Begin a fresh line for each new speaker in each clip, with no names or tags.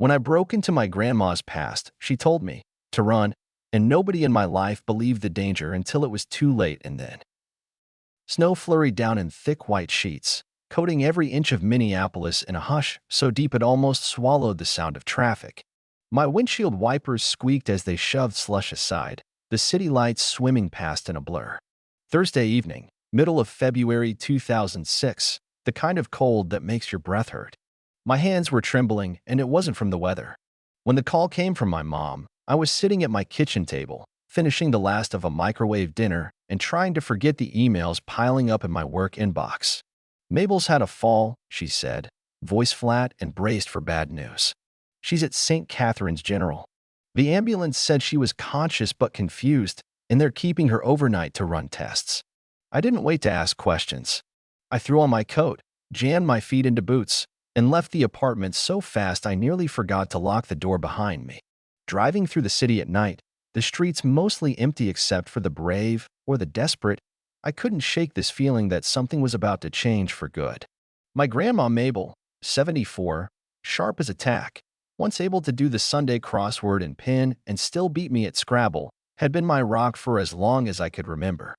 When I broke into my grandma's past, she told me to run, and nobody in my life believed the danger until it was too late. And then snow flurried down in thick white sheets, coating every inch of Minneapolis in a hush so deep it almost swallowed the sound of traffic. My windshield wipers squeaked as they shoved slush aside, the city lights swimming past in a blur. Thursday evening, middle of February 2006, the kind of cold that makes your breath hurt. My hands were trembling, and it wasn't from the weather. When the call came from my mom, I was sitting at my kitchen table, finishing the last of a microwave dinner and trying to forget the emails piling up in my work inbox. "Mabel's had a fall," she said, voice flat and braced for bad news. "She's at St. Catherine's General. The ambulance said she was conscious but confused, and they're keeping her overnight to run tests." I didn't wait to ask questions. I threw on my coat, jammed my feet into boots, and left the apartment so fast I nearly forgot to lock the door behind me. Driving through the city at night, the streets mostly empty except for the brave or the desperate, I couldn't shake this feeling that something was about to change for good. My grandma Mabel, 74, sharp as a tack, once able to do the Sunday crossword and pin and still beat me at Scrabble, had been my rock for as long as I could remember.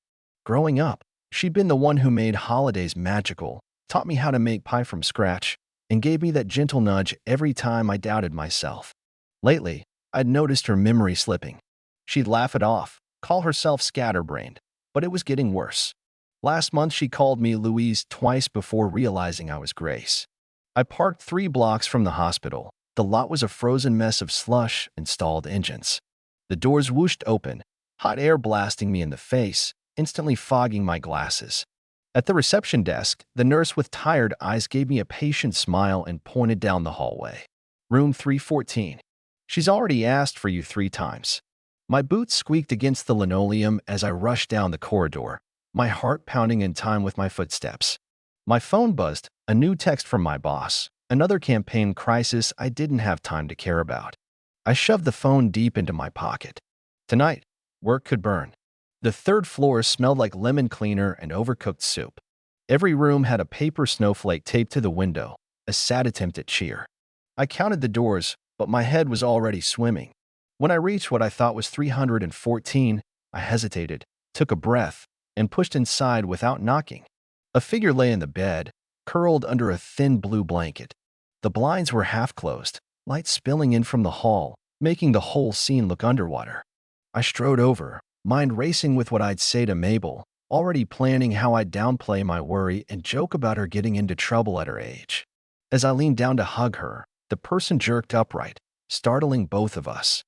Growing up, she'd been the one who made holidays magical, taught me how to make pie from scratch, and gave me that gentle nudge every time I doubted myself. Lately, I'd noticed her memory slipping. She'd laugh it off, call herself scatterbrained, but it was getting worse. Last month, she called me Louise twice before realizing I was Grace. I parked 3 blocks from the hospital. The lot was a frozen mess of slush and stalled engines. The doors whooshed open, hot air blasting me in the face, instantly fogging my glasses. At the reception desk, the nurse with tired eyes gave me a patient smile and pointed down the hallway. "Room 314. She's already asked for you 3 times." My boots squeaked against the linoleum as I rushed down the corridor, my heart pounding in time with my footsteps. My phone buzzed, a new text from my boss, another campaign crisis I didn't have time to care about. I shoved the phone deep into my pocket. Tonight, work could burn. The 3rd floor smelled like lemon cleaner and overcooked soup. Every room had a paper snowflake taped to the window, a sad attempt at cheer. I counted the doors, but my head was already swimming. When I reached what I thought was 314, I hesitated, took a breath, and pushed inside without knocking. A figure lay in the bed, curled under a thin blue blanket. The blinds were half closed, light spilling in from the hall, making the whole scene look underwater. I strode over, mind racing with what I'd say to Mabel, already planning how I'd downplay my worry and joke about her getting into trouble at her age. As I leaned down to hug her, the person jerked upright, startling both of us.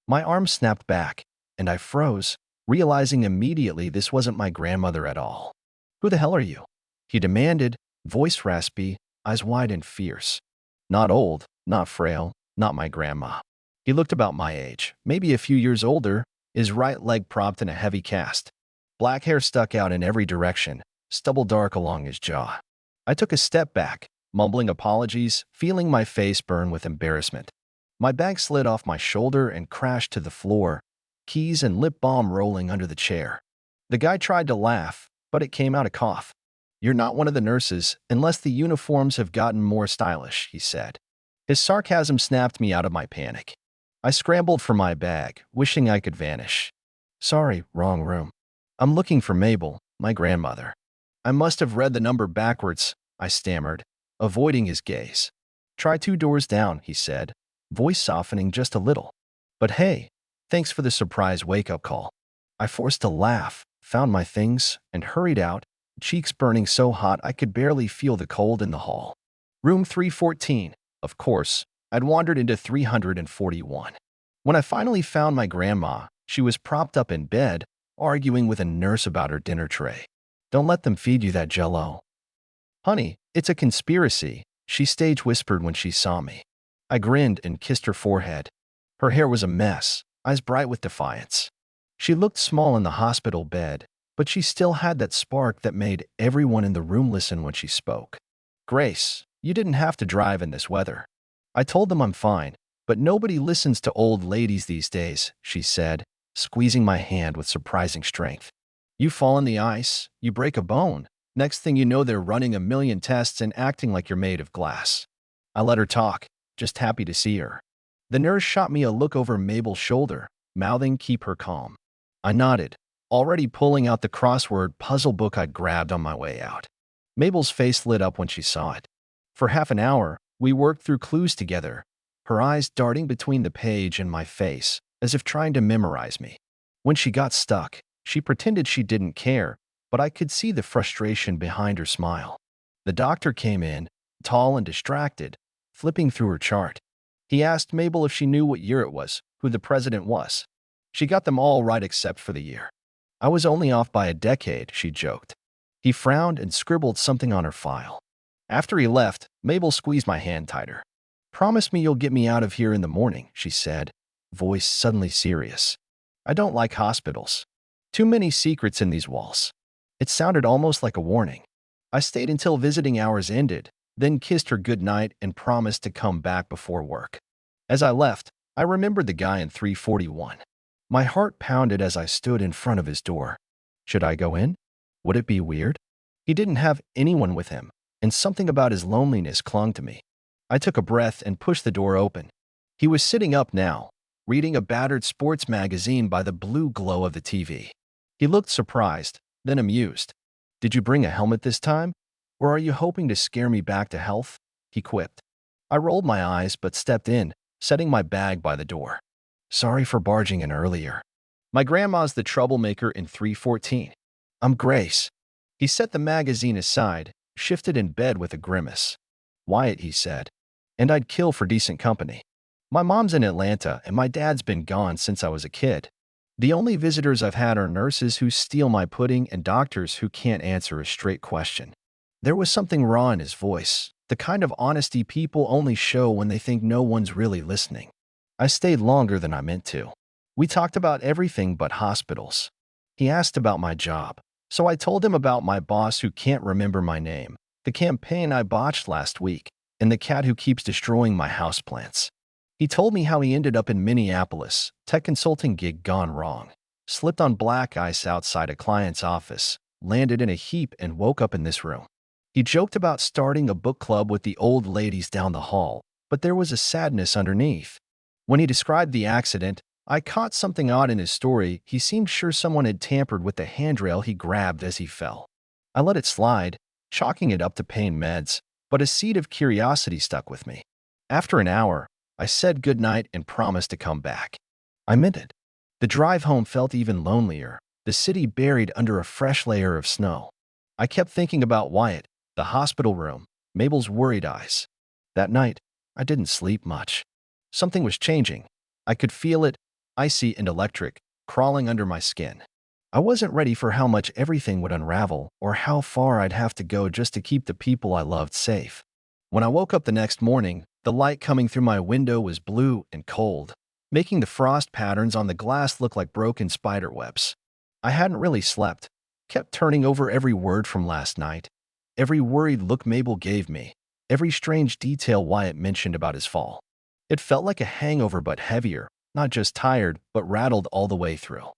My arm snapped back, and I froze, realizing immediately this wasn't my grandmother at all. "Who the hell are you?" he demanded, voice raspy, eyes wide and fierce. Not old, not frail, not my grandma. He looked about my age, maybe a few years older, his right leg propped in a heavy cast. Black hair stuck out in every direction, stubble dark along his jaw. I took a step back, mumbling apologies, feeling my face burn with embarrassment. My bag slid off my shoulder and crashed to the floor, keys and lip balm rolling under the chair. The guy tried to laugh, but it came out a cough. "You're not one of the nurses, unless the uniforms have gotten more stylish," he said. His sarcasm snapped me out of my panic. I scrambled for my bag, wishing I could vanish. "Sorry, wrong room. I'm looking for Mabel, my grandmother." "I must have read the number backwards," I stammered, avoiding his gaze. "Try 2 doors down," he said, voice softening just a little. "But hey, thanks for the surprise wake-up call." I forced a laugh, found my things, and hurried out, cheeks burning so hot I could barely feel the cold in the hall. Room 314. Of course, I'd wandered into 341. When I finally found my grandma, she was propped up in bed, arguing with a nurse about her dinner tray. "Don't let them feed you that Jell-O." "Honey, it's a conspiracy," she stage whispered when she saw me. I grinned and kissed her forehead. Her hair was a mess, eyes bright with defiance. She looked small in the hospital bed, but she still had that spark that made everyone in the room listen when she spoke. "Grace, you didn't have to drive in this weather." I told them I'm fine, but nobody listens to old ladies these days, she said, squeezing my hand with surprising strength. "You fall in the ice, you break a bone. Next thing you know, they're running a million tests and acting like you're made of glass." I let her talk, just happy to see her. The nurse shot me a look over Mabel's shoulder, mouthing, "Keep her calm." I nodded, already pulling out the crossword puzzle book I'd grabbed on my way out. Mabel's face lit up when she saw it. For half an hour, we worked through clues together, her eyes darting between the page and my face, as if trying to memorize me. When she got stuck, she pretended she didn't care, but I could see the frustration behind her smile. The doctor came in, tall and distracted, flipping through her chart. He asked Mabel if she knew what year it was, who the president was. She got them all right except for the year. I was only off by a decade, she joked. He frowned and scribbled something on her file. After he left, Mabel squeezed my hand tighter. "Promise me you'll get me out of here in the morning," she said, voice suddenly serious. "I don't like hospitals. Too many secrets in these walls." It sounded almost like a warning. I stayed until visiting hours ended, then kissed her goodnight and promised to come back before work. As I left, I remembered the guy in 341. My heart pounded as I stood in front of his door. Should I go in? Would it be weird? He didn't have anyone with him, and something about his loneliness clung to me. I took a breath and pushed the door open. He was sitting up now, reading a battered sports magazine by the blue glow of the TV. He looked surprised, then amused. "Did you bring a helmet this time? Or are you hoping to scare me back to health?" he quipped. I rolled my eyes but stepped in, setting my bag by the door. "Sorry for barging in earlier. My grandma's the troublemaker in 314. I'm Grace." He set the magazine aside, shifted in bed with a grimace. "Wyatt," he said, "and I'd kill for decent company. My mom's in Atlanta and my dad's been gone since I was a kid. The only visitors I've had are nurses who steal my pudding and doctors who can't answer a straight question." There was something raw in his voice, the kind of honesty people only show when they think no one's really listening. I stayed longer than I meant to. We talked about everything but hospitals. He asked about my job, so I told him about my boss who can't remember my name, the campaign I botched last week, and the cat who keeps destroying my houseplants. He told me how he ended up in Minneapolis, tech consulting gig gone wrong, slipped on black ice outside a client's office, landed in a heap and woke up in this room. He joked about starting a book club with the old ladies down the hall, but there was a sadness underneath. When he described the accident, I caught something odd in his story. He seemed sure someone had tampered with the handrail he grabbed as he fell. I let it slide, chalking it up to pain meds, but a seed of curiosity stuck with me. After an hour, I said goodnight and promised to come back. I meant it. The drive home felt even lonelier, the city buried under a fresh layer of snow. I kept thinking about Wyatt, the hospital room, Mabel's worried eyes. That night, I didn't sleep much. Something was changing. I could feel it, icy and electric, crawling under my skin. I wasn't ready for how much everything would unravel or how far I'd have to go just to keep the people I loved safe. When I woke up the next morning, the light coming through my window was blue and cold, making the frost patterns on the glass look like broken spider webs. I hadn't really slept, kept turning over every word from last night, every worried look Mabel gave me, every strange detail Wyatt mentioned about his fall. It felt like a hangover but heavier, not just tired, but rattled all the way through.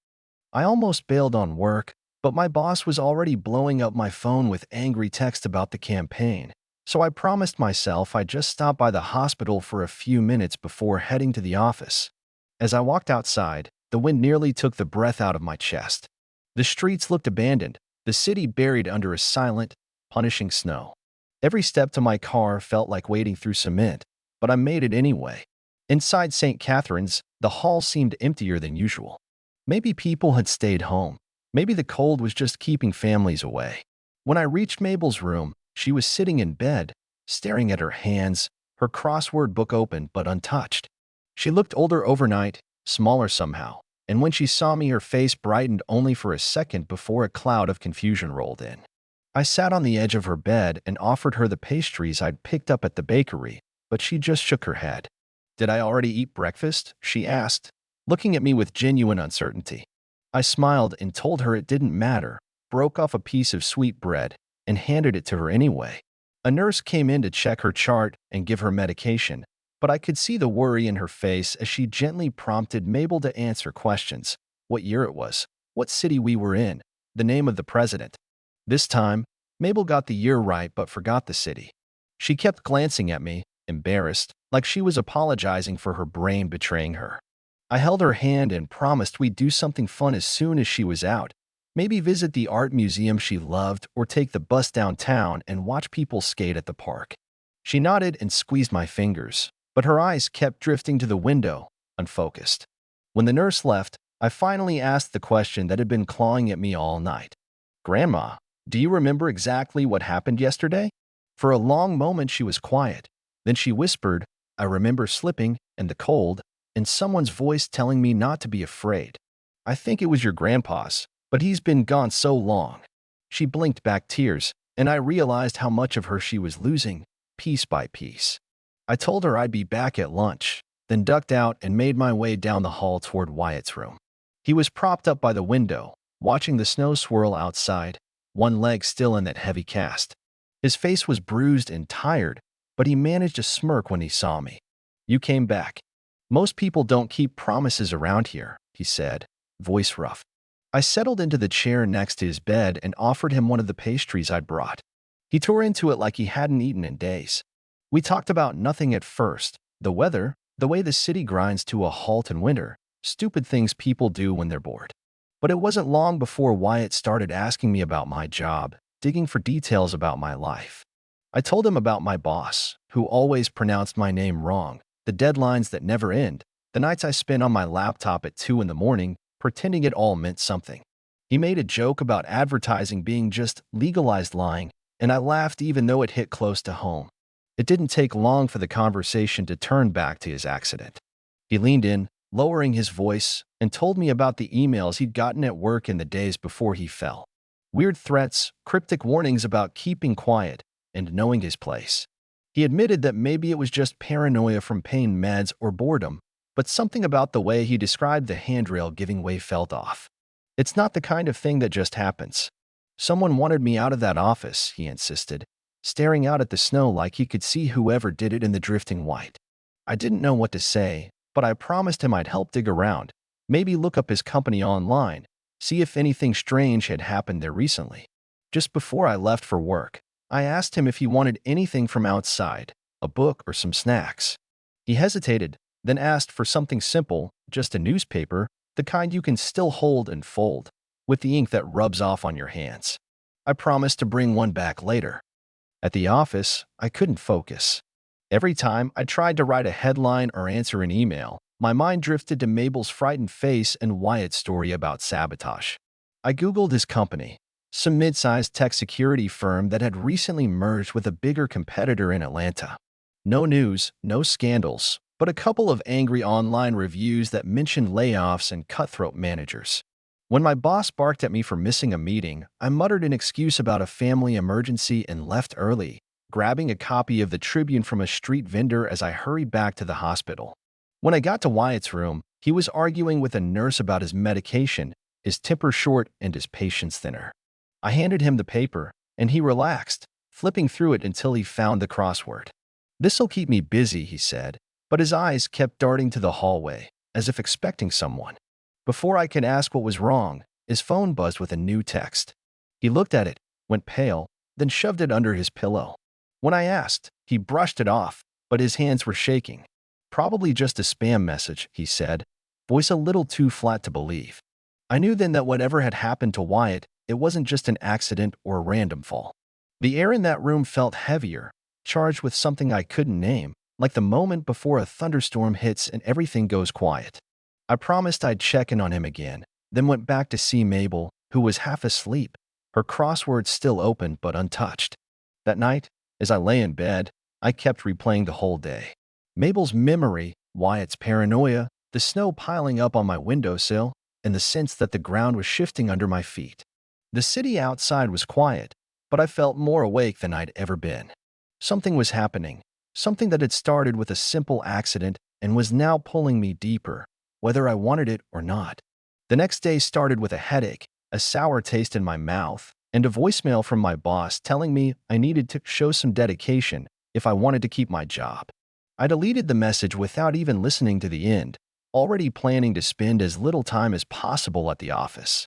I almost bailed on work, but my boss was already blowing up my phone with angry texts about the campaign, so I promised myself I'd just stop by the hospital for a few minutes before heading to the office. As I walked outside, the wind nearly took the breath out of my chest. The streets looked abandoned, the city buried under a silent, punishing snow. Every step to my car felt like wading through cement, but I made it anyway. Inside St. Catherine's, the hall seemed emptier than usual. Maybe people had stayed home. Maybe the cold was just keeping families away. When I reached Mabel's room, she was sitting in bed, staring at her hands, her crossword book open but untouched. She looked older overnight, smaller somehow, and when she saw me her face brightened only for a second before a cloud of confusion rolled in. I sat on the edge of her bed and offered her the pastries I'd picked up at the bakery, but she just shook her head. "Did I already eat breakfast?" she asked, looking at me with genuine uncertainty. I smiled and told her it didn't matter, broke off a piece of sweet bread, and handed it to her anyway. A nurse came in to check her chart and give her medication, but I could see the worry in her face as she gently prompted Mabel to answer questions: what year it was, what city we were in, the name of the president. This time, Mabel got the year right but forgot the city. She kept glancing at me, embarrassed, like she was apologizing for her brain betraying her. I held her hand and promised we'd do something fun as soon as she was out. Maybe visit the art museum she loved or take the bus downtown and watch people skate at the park. She nodded and squeezed my fingers, but her eyes kept drifting to the window, unfocused. When the nurse left, I finally asked the question that had been clawing at me all night. "Grandma, do you remember exactly what happened yesterday?" For a long moment she was quiet. Then she whispered, "I remember slipping in the cold and someone's voice telling me not to be afraid. I think it was your grandpa's, but he's been gone so long." She blinked back tears, and I realized how much of her she was losing, piece by piece. I told her I'd be back at lunch, then ducked out and made my way down the hall toward Wyatt's room. He was propped up by the window, watching the snow swirl outside, one leg still in that heavy cast. His face was bruised and tired, but he managed a smirk when he saw me. "You came back. Most people don't keep promises around here," he said, voice rough. I settled into the chair next to his bed and offered him one of the pastries I'd brought. He tore into it like he hadn't eaten in days. We talked about nothing at first: the weather, the way the city grinds to a halt in winter, stupid things people do when they're bored. But it wasn't long before Wyatt started asking me about my job, digging for details about my life. I told him about my boss, who always pronounced my name wrong, the deadlines that never end, the nights I spent on my laptop at 2 in the morning, pretending it all meant something. He made a joke about advertising being just legalized lying, and I laughed even though it hit close to home. It didn't take long for the conversation to turn back to his accident. He leaned in, lowering his voice, and told me about the emails he'd gotten at work in the days before he fell. Weird threats, cryptic warnings about keeping quiet, and knowing his place. He admitted that maybe it was just paranoia from pain meds or boredom, but something about the way he described the handrail giving way felt off. "It's not the kind of thing that just happens. Someone wanted me out of that office," he insisted, staring out at the snow like he could see whoever did it in the drifting white. I didn't know what to say, but I promised him I'd help dig around, maybe look up his company online, see if anything strange had happened there recently. Just before I left for work, I asked him if he wanted anything from outside, a book or some snacks. He hesitated, then asked for something simple, just a newspaper, the kind you can still hold and fold, with the ink that rubs off on your hands. I promised to bring one back later. At the office, I couldn't focus. Every time I tried to write a headline or answer an email, my mind drifted to Mabel's frightened face and Wyatt's story about sabotage. I Googled his company, some mid-sized tech security firm that had recently merged with a bigger competitor in Atlanta. No news, no scandals, but a couple of angry online reviews that mentioned layoffs and cutthroat managers. When my boss barked at me for missing a meeting, I muttered an excuse about a family emergency and left early, grabbing a copy of the Tribune from a street vendor as I hurried back to the hospital. When I got to Wyatt's room, he was arguing with a nurse about his medication, his temper short and his patience thinner. I handed him the paper, and he relaxed, flipping through it until he found the crossword. "This'll keep me busy," he said, but his eyes kept darting to the hallway, as if expecting someone. Before I could ask what was wrong, his phone buzzed with a new text. He looked at it, went pale, then shoved it under his pillow. When I asked, he brushed it off, but his hands were shaking. "Probably just a spam message," he said, voice a little too flat to believe. I knew then that whatever had happened to Wyatt, it wasn't just an accident or a random fall. The air in that room felt heavier, charged with something I couldn't name, like the moment before a thunderstorm hits and everything goes quiet. I promised I'd check in on him again, then went back to see Mabel, who was half asleep, her crossword still open but untouched. That night, as I lay in bed, I kept replaying the whole day. Mabel's memory, Wyatt's paranoia, the snow piling up on my windowsill, and the sense that the ground was shifting under my feet. The city outside was quiet, but I felt more awake than I'd ever been. Something was happening, something that had started with a simple accident and was now pulling me deeper, whether I wanted it or not. The next day started with a headache, a sour taste in my mouth, and a voicemail from my boss telling me I needed to show some dedication if I wanted to keep my job. I deleted the message without even listening to the end, already planning to spend as little time as possible at the office.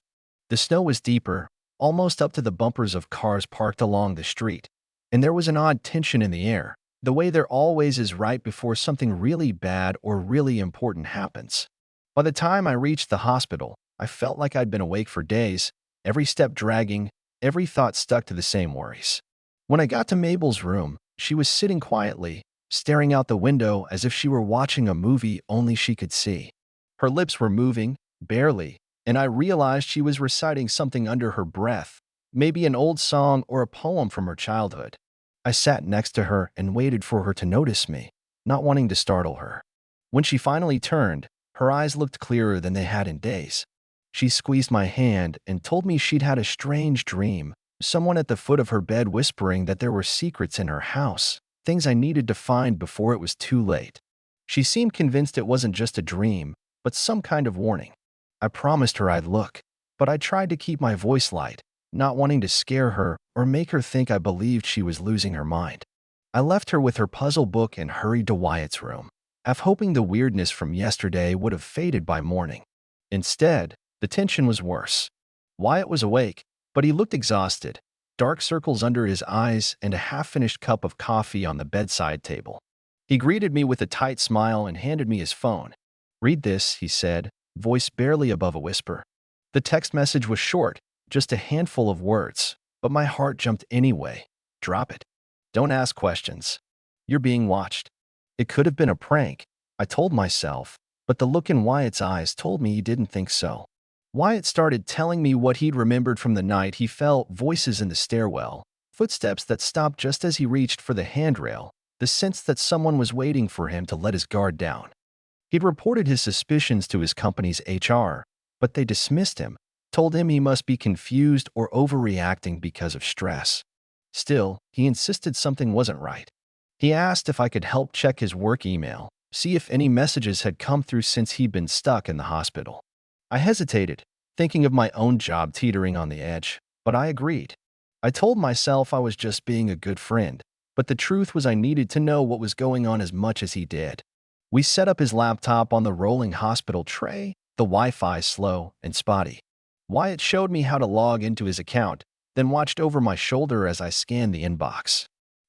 The snow was deeper, almost up to the bumpers of cars parked along the street, and there was an odd tension in the air, The way there always is right before something really bad or really important happens. By the time I reached the hospital, I felt like I'd been awake for days, every step dragging, every thought stuck to the same worries. When I got to Mabel's room, she was sitting quietly, staring out the window as if she were watching a movie only she could see. Her lips were moving, barely, and I realized she was reciting something under her breath, maybe an old song or a poem from her childhood. I sat next to her and waited for her to notice me, not wanting to startle her. When she finally turned, her eyes looked clearer than they had in days. She squeezed my hand and told me she'd had a strange dream, someone at the foot of her bed whispering that there were secrets in her house, things I needed to find before it was too late. She seemed convinced it wasn't just a dream, but some kind of warning. I promised her I'd look, but I tried to keep my voice light, not wanting to scare her or make her think I believed she was losing her mind. I left her with her puzzle book and hurried to Wyatt's room, half hoping the weirdness from yesterday would have faded by morning. Instead, the tension was worse. Wyatt was awake, but he looked exhausted, dark circles under his eyes and a half-finished cup of coffee on the bedside table. He greeted me with a tight smile and handed me his phone. "Read this," he said, voice barely above a whisper. The text message was short, just a handful of words, but my heart jumped anyway. "Drop it. Don't ask questions. You're being watched." It could have been a prank, I told myself, but the look in Wyatt's eyes told me he didn't think so. Wyatt started telling me what he'd remembered from the night he felt voices in the stairwell, footsteps that stopped just as he reached for the handrail, the sense that someone was waiting for him to let his guard down. He'd reported his suspicions to his company's HR, but they dismissed him, told him he must be confused or overreacting because of stress. Still, he insisted something wasn't right. He asked if I could help check his work email, see if any messages had come through since he'd been stuck in the hospital. I hesitated, thinking of my own job teetering on the edge, but I agreed. I told myself I was just being a good friend, but the truth was I needed to know what was going on as much as he did. We set up his laptop on the rolling hospital tray, the Wi-Fi slow and spotty. Wyatt showed me how to log into his account, then watched over my shoulder as I scanned the inbox.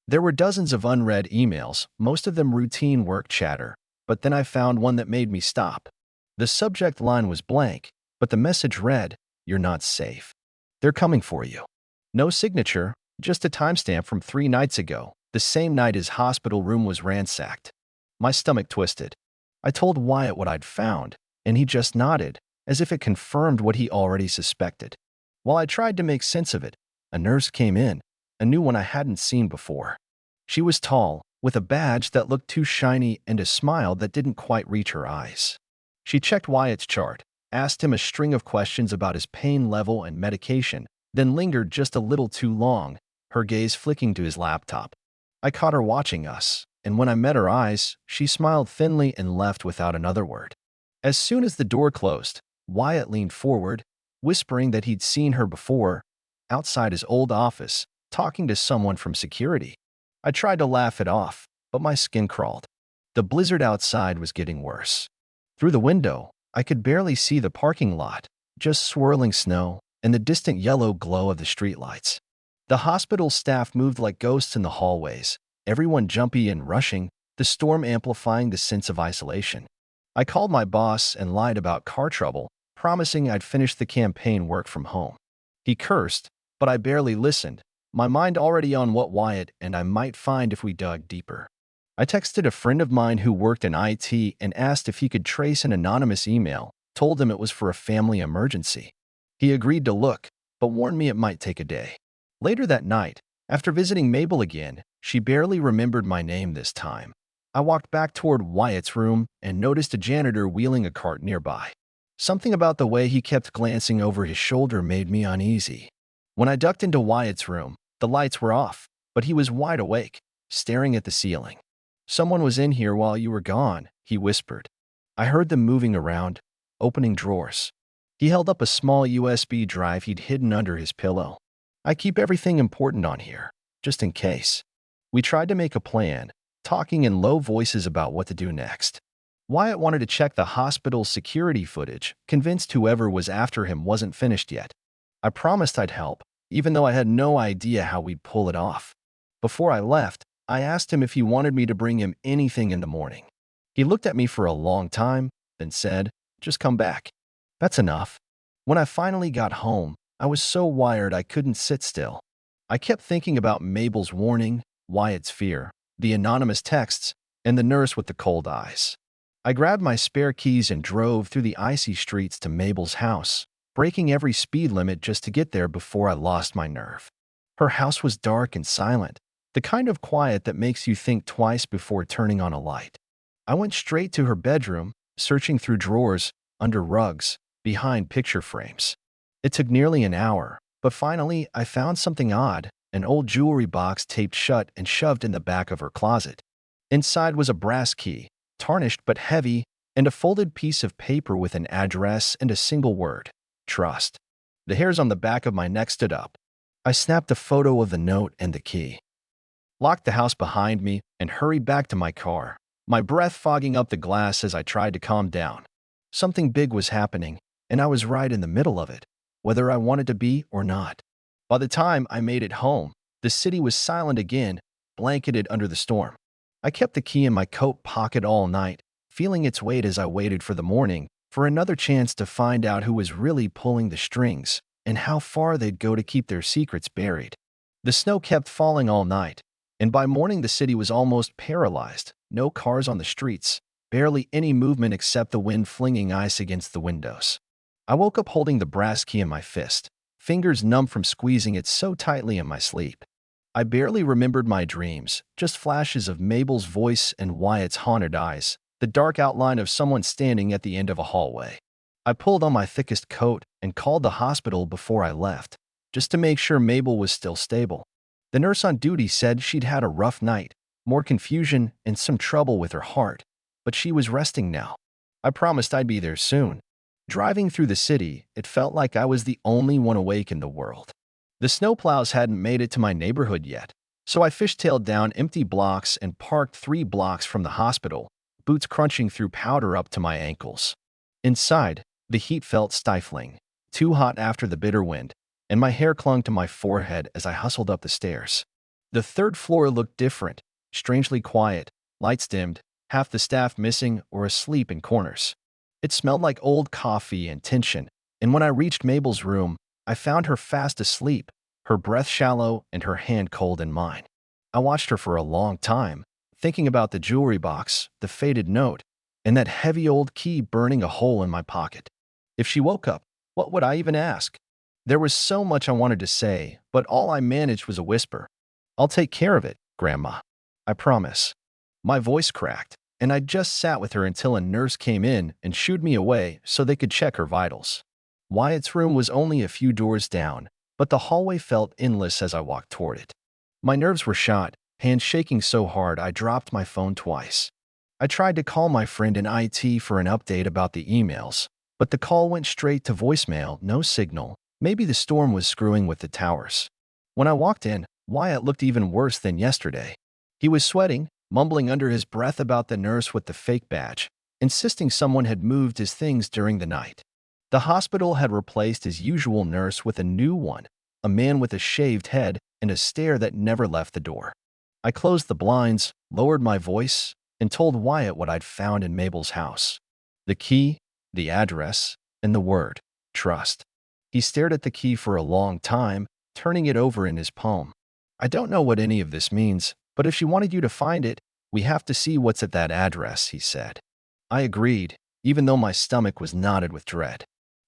There were dozens of unread emails, most of them routine work chatter, but then I found one that made me stop. The subject line was blank, but the message read, "You're not safe. They're coming for you." No signature, just a timestamp from 3 nights ago, the same night his hospital room was ransacked. My stomach twisted. I told Wyatt what I'd found, and he just nodded, as if it confirmed what he already suspected. While I tried to make sense of it, a nurse came in, a new one I hadn't seen before. She was tall, with a badge that looked too shiny and a smile that didn't quite reach her eyes. She checked Wyatt's chart, asked him a string of questions about his pain level and medication, then lingered just a little too long, her gaze flicking to his laptop. I caught her watching us, and when I met her eyes, she smiled thinly and left without another word. As soon as the door closed, Wyatt leaned forward, whispering that he'd seen her before, outside his old office, talking to someone from security. I tried to laugh it off, but my skin crawled. The blizzard outside was getting worse. Through the window, I could barely see the parking lot, just swirling snow and the distant yellow glow of the streetlights. The hospital staff moved like ghosts in the hallways, everyone jumpy and rushing, the storm amplifying the sense of isolation. I called my boss and lied about car trouble, promising I'd finish the campaign work from home. He cursed, but I barely listened, my mind already on what Wyatt and I might find if we dug deeper. I texted a friend of mine who worked in IT and asked if he could trace an anonymous email, told him it was for a family emergency. He agreed to look, but warned me it might take a day. Later that night, after visiting Mabel again, she barely remembered my name this time. I walked back toward Wyatt's room and noticed a janitor wheeling a cart nearby. Something about the way he kept glancing over his shoulder made me uneasy. When I ducked into Wyatt's room, the lights were off, but he was wide awake, staring at the ceiling. "Someone was in here while you were gone," he whispered. I heard them moving around, opening drawers. He held up a small USB drive he'd hidden under his pillow. "I keep everything important on here, just in case." We tried to make a plan, talking in low voices about what to do next. Wyatt wanted to check the hospital's security footage, convinced whoever was after him wasn't finished yet. I promised I'd help, even though I had no idea how we'd pull it off. Before I left, I asked him if he wanted me to bring him anything in the morning. He looked at me for a long time, then said, "Just come back." That's enough. When I finally got home, I was so wired I couldn't sit still. I kept thinking about Mabel's warning, Wyatt's fear, the anonymous texts, and the nurse with the cold eyes. I grabbed my spare keys and drove through the icy streets to Mabel's house, breaking every speed limit just to get there before I lost my nerve. Her house was dark and silent, the kind of quiet that makes you think twice before turning on a light. I went straight to her bedroom, searching through drawers, under rugs, behind picture frames. It took nearly an hour, but finally I found something odd, an old jewelry box taped shut and shoved in the back of her closet. Inside was a brass key, tarnished but heavy, and a folded piece of paper with an address and a single word: trust. The hairs on the back of my neck stood up. I snapped a photo of the note and the key, locked the house behind me, and hurried back to my car, my breath fogging up the glass as I tried to calm down. Something big was happening, and I was right in the middle of it, whether I wanted to be or not. By the time I made it home, the city was silent again, blanketed under the storm. I kept the key in my coat pocket all night, feeling its weight as I waited for the morning, for another chance to find out who was really pulling the strings and how far they'd go to keep their secrets buried. The snow kept falling all night, and by morning the city was almost paralyzed. No cars on the streets, barely any movement except the wind flinging ice against the windows. I woke up holding the brass key in my fist, fingers numb from squeezing it so tightly in my sleep. I barely remembered my dreams, just flashes of Mabel's voice and Wyatt's haunted eyes, the dark outline of someone standing at the end of a hallway. I pulled on my thickest coat and called the hospital before I left, just to make sure Mabel was still stable. The nurse on duty said she'd had a rough night, more confusion and some trouble with her heart, but she was resting now. I promised I'd be there soon. Driving through the city, it felt like I was the only one awake in the world. The snowplows hadn't made it to my neighborhood yet, so I fishtailed down empty blocks and parked 3 blocks from the hospital, boots crunching through powder up to my ankles. Inside, the heat felt stifling, too hot after the bitter wind, and my hair clung to my forehead as I hustled up the stairs. The 3rd floor looked different, strangely quiet, lights dimmed, half the staff missing or asleep in corners. It smelled like old coffee and tension, and when I reached Mabel's room, I found her fast asleep, her breath shallow and her hand cold in mine. I watched her for a long time, thinking about the jewelry box, the faded note, and that heavy old key burning a hole in my pocket. If she woke up, what would I even ask? There was so much I wanted to say, but all I managed was a whisper. "I'll take care of it, Grandma. I promise." My voice cracked, and I just sat with her until a nurse came in and shooed me away so they could check her vitals. Wyatt's room was only a few doors down, but the hallway felt endless as I walked toward it. My nerves were shot, hands shaking so hard I dropped my phone twice. I tried to call my friend in IT for an update about the emails, but the call went straight to voicemail, no signal. Maybe the storm was screwing with the towers. When I walked in, Wyatt looked even worse than yesterday. He was sweating, mumbling under his breath about the nurse with the fake badge, insisting someone had moved his things during the night. The hospital had replaced his usual nurse with a new one, a man with a shaved head and a stare that never left the door. I closed the blinds, lowered my voice, and told Wyatt what I'd found in Mabel's house: the key, the address, and the word, trust. He stared at the key for a long time, turning it over in his palm. "I don't know what any of this means, but if she wanted you to find it, we have to see what's at that address," he said. I agreed, even though my stomach was knotted with dread.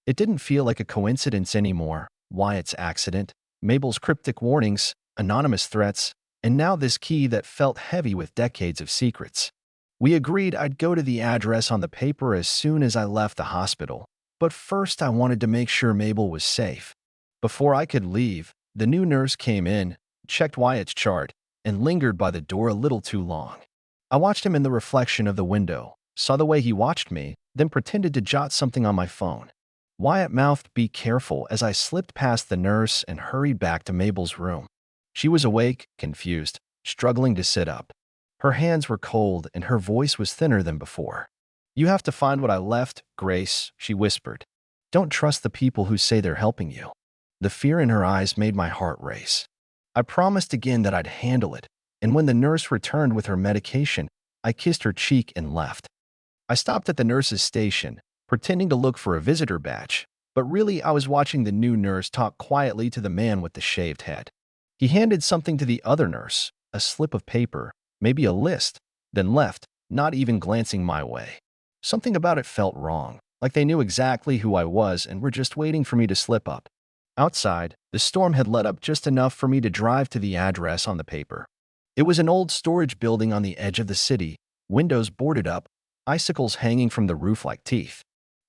It didn't feel like a coincidence anymore. Wyatt's accident, Mabel's cryptic warnings, anonymous threats, and now this key that felt heavy with decades of secrets. We agreed I'd go to the address on the paper as soon as I left the hospital, but first I wanted to make sure Mabel was safe. Before I could leave, the new nurse came in, checked Wyatt's chart, and lingered by the door a little too long. I watched him in the reflection of the window, saw the way he watched me, then pretended to jot something on my phone. Wyatt mouthed, "Be careful," as I slipped past the nurse and hurried back to Mabel's room. She was awake, confused, struggling to sit up. Her hands were cold and her voice was thinner than before. "You have to find what I left, Grace," she whispered. "Don't trust the people who say they're helping you." The fear in her eyes made my heart race. I promised again that I'd handle it, and when the nurse returned with her medication, I kissed her cheek and left. I stopped at the nurse's station, pretending to look for a visitor badge, but really I was watching the new nurse talk quietly to the man with the shaved head. He handed something to the other nurse, a slip of paper, maybe a list, then left, not even glancing my way. Something about it felt wrong, like they knew exactly who I was and were just waiting for me to slip up. Outside, the storm had let up just enough for me to drive to the address on the paper. It was an old storage building on the edge of the city, windows boarded up, icicles hanging from the roof like teeth.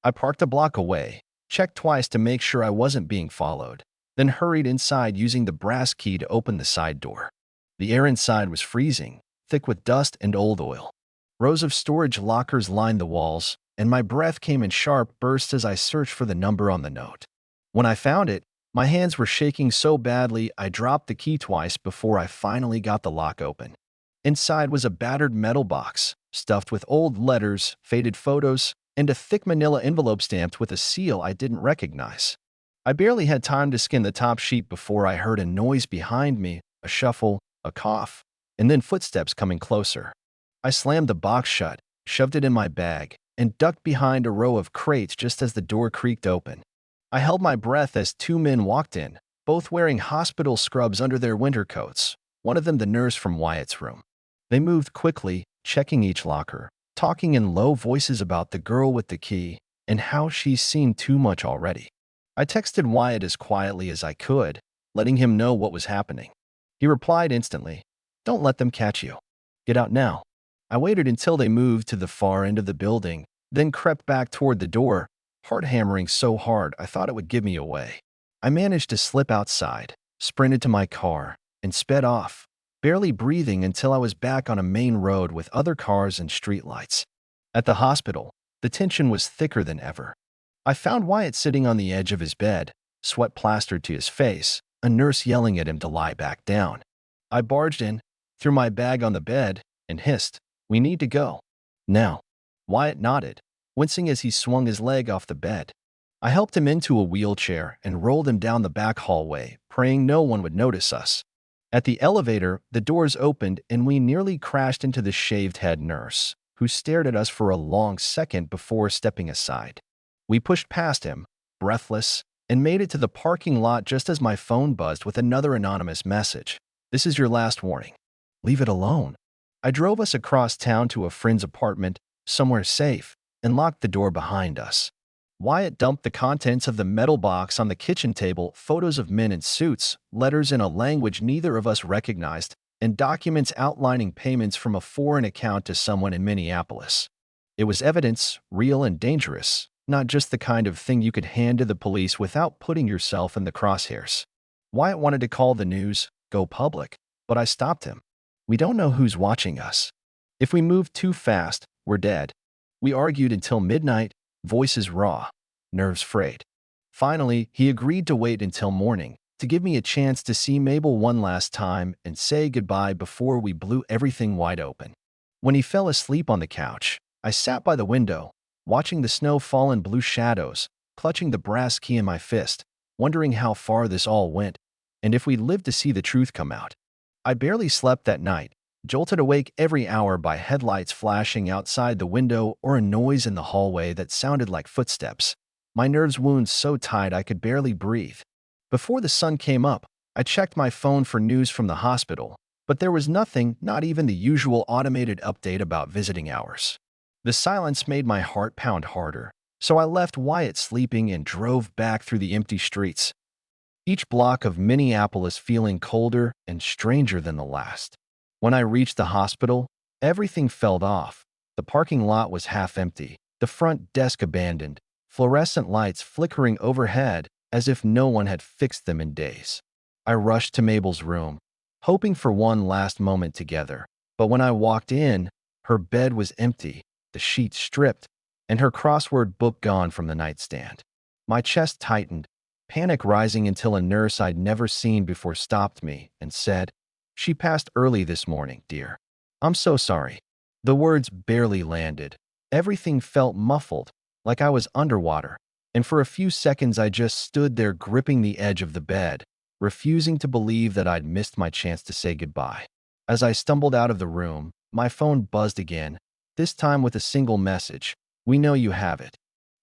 I parked a block away, checked twice to make sure I wasn't being followed, then hurried inside using the brass key to open the side door. The air inside was freezing, thick with dust and old oil. Rows of storage lockers lined the walls, and my breath came in sharp bursts as I searched for the number on the note. When I found it, my hands were shaking so badly I dropped the key twice before I finally got the lock open. Inside was a battered metal box, stuffed with old letters, faded photos, and a thick manila envelope stamped with a seal I didn't recognize. I barely had time to skim the top sheet before I heard a noise behind me, a shuffle, a cough, and then footsteps coming closer. I slammed the box shut, shoved it in my bag, and ducked behind a row of crates just as the door creaked open. I held my breath as two men walked in, both wearing hospital scrubs under their winter coats, one of them the nurse from Wyatt's room. They moved quickly, checking each locker, talking in low voices about the girl with the key and how she's seen too much already. I texted Wyatt as quietly as I could, letting him know what was happening. He replied instantly, "Don't let them catch you. Get out now." I waited until they moved to the far end of the building, then crept back toward the door, heart hammering so hard I thought it would give me away. I managed to slip outside, sprinted to my car, and sped off, barely breathing until I was back on a main road with other cars and streetlights. At the hospital, the tension was thicker than ever. I found Wyatt sitting on the edge of his bed, sweat plastered to his face, a nurse yelling at him to lie back down. I barged in, threw my bag on the bed, and hissed, "We need to go. Now." Wyatt nodded, wincing as he swung his leg off the bed. I helped him into a wheelchair and rolled him down the back hallway, praying no one would notice us. At the elevator, the doors opened and we nearly crashed into the shaved-head nurse, who stared at us for a long second before stepping aside. We pushed past him, breathless, and made it to the parking lot just as my phone buzzed with another anonymous message. "This is your last warning. Leave it alone." I drove us across town to a friend's apartment, somewhere safe, and locked the door behind us. Wyatt dumped the contents of the metal box on the kitchen table, photos of men in suits, letters in a language neither of us recognized, and documents outlining payments from a foreign account to someone in Minneapolis. It was evidence, real and dangerous, not just the kind of thing you could hand to the police without putting yourself in the crosshairs. Wyatt wanted to call the news, go public, but I stopped him. We don't know who's watching us. If we move too fast, we're dead. We argued until midnight, voices raw, nerves frayed. Finally, he agreed to wait until morning, to give me a chance to see Mabel one last time and say goodbye before we blew everything wide open. When he fell asleep on the couch, I sat by the window, watching the snow fall in blue shadows, clutching the brass key in my fist, wondering how far this all went, and if we'd live to see the truth come out. I barely slept that night, jolted awake every hour by headlights flashing outside the window or a noise in the hallway that sounded like footsteps. My nerves wound so tight I could barely breathe. Before the sun came up, I checked my phone for news from the hospital, but there was nothing, not even the usual automated update about visiting hours. The silence made my heart pound harder, so I left Wyatt sleeping and drove back through the empty streets, each block of Minneapolis feeling colder and stranger than the last. When I reached the hospital, everything felt off. The parking lot was half empty, the front desk abandoned, fluorescent lights flickering overhead as if no one had fixed them in days. I rushed to Mabel's room, hoping for one last moment together, but when I walked in, her bed was empty, the sheets stripped, and her crossword book gone from the nightstand. My chest tightened, panic rising until a nurse I'd never seen before stopped me and said, "She passed early this morning, dear. I'm so sorry." The words barely landed. Everything felt muffled, like I was underwater, and for a few seconds I just stood there gripping the edge of the bed, refusing to believe that I'd missed my chance to say goodbye. As I stumbled out of the room, my phone buzzed again, this time with a single message: "We know you have it."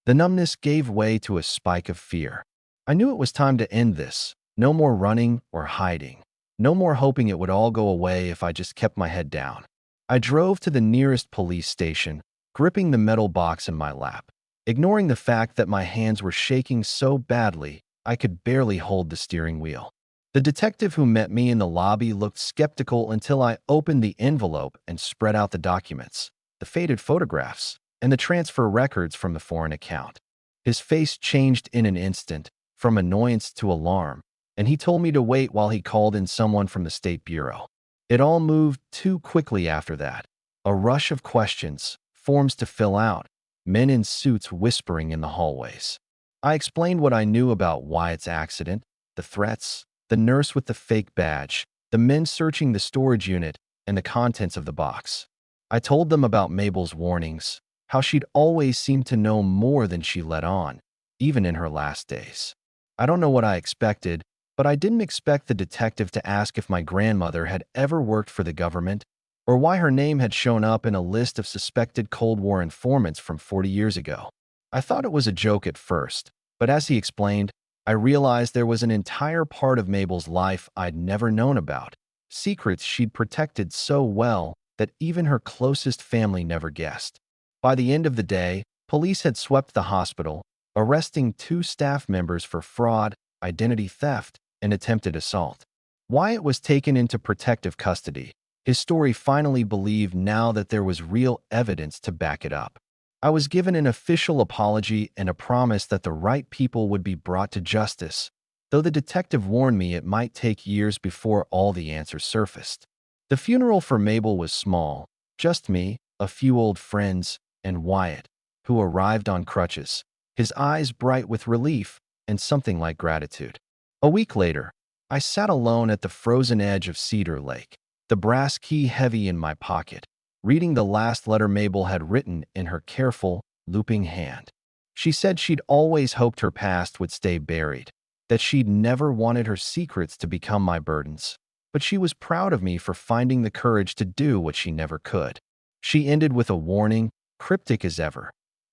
The numbness gave way to a spike of fear. I knew it was time to end this. No more running or hiding. No more hoping it would all go away if I just kept my head down. I drove to the nearest police station, gripping the metal box in my lap, ignoring the fact that my hands were shaking so badly I could barely hold the steering wheel. The detective who met me in the lobby looked skeptical until I opened the envelope and spread out the documents, the faded photographs, and the transfer records from the foreign account. His face changed in an instant, from annoyance to alarm, and he told me to wait while he called in someone from the State Bureau. It all moved too quickly after that. A rush of questions, forms to fill out, men in suits whispering in the hallways. I explained what I knew about Wyatt's accident, the threats, the nurse with the fake badge, the men searching the storage unit, and the contents of the box. I told them about Mabel's warnings, how she'd always seemed to know more than she let on, even in her last days. I don't know what I expected, but I didn't expect the detective to ask if my grandmother had ever worked for the government or why her name had shown up in a list of suspected Cold War informants from 40 years ago. I thought it was a joke at first, but as he explained, I realized there was an entire part of Mabel's life I'd never known about, secrets she'd protected so well that even her closest family never guessed. By the end of the day, police had swept the hospital, arresting 2 staff members for fraud, identity theft, and attempted assault. Wyatt was taken into protective custody, his story finally believed now that there was real evidence to back it up. I was given an official apology and a promise that the right people would be brought to justice, though the detective warned me it might take years before all the answers surfaced. The funeral for Mabel was small, just me, a few old friends, and Wyatt, who arrived on crutches, his eyes bright with relief and something like gratitude. A week later, I sat alone at the frozen edge of Cedar Lake, the brass key heavy in my pocket, reading the last letter Mabel had written in her careful, looping hand. She said she'd always hoped her past would stay buried, that she'd never wanted her secrets to become my burdens, but she was proud of me for finding the courage to do what she never could. She ended with a warning, cryptic as ever.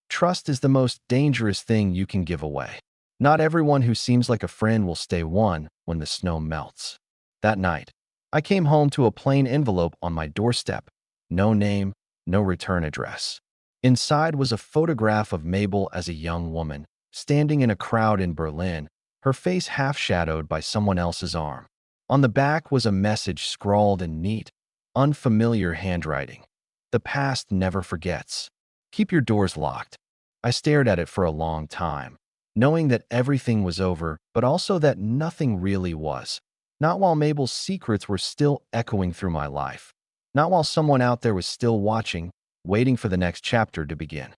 Trust is the most dangerous thing you can give away. Not everyone who seems like a friend will stay one when the snow melts. That night, I came home to a plain envelope on my doorstep. No name, no return address. Inside was a photograph of Mabel as a young woman, standing in a crowd in Berlin, her face half-shadowed by someone else's arm. On the back was a message scrawled in neat, unfamiliar handwriting. The past never forgets. Keep your doors locked. I stared at it for a long time, knowing that everything was over, but also that nothing really was. Not while Mabel's secrets were still echoing through my life. Not while someone out there was still watching, waiting for the next chapter to begin.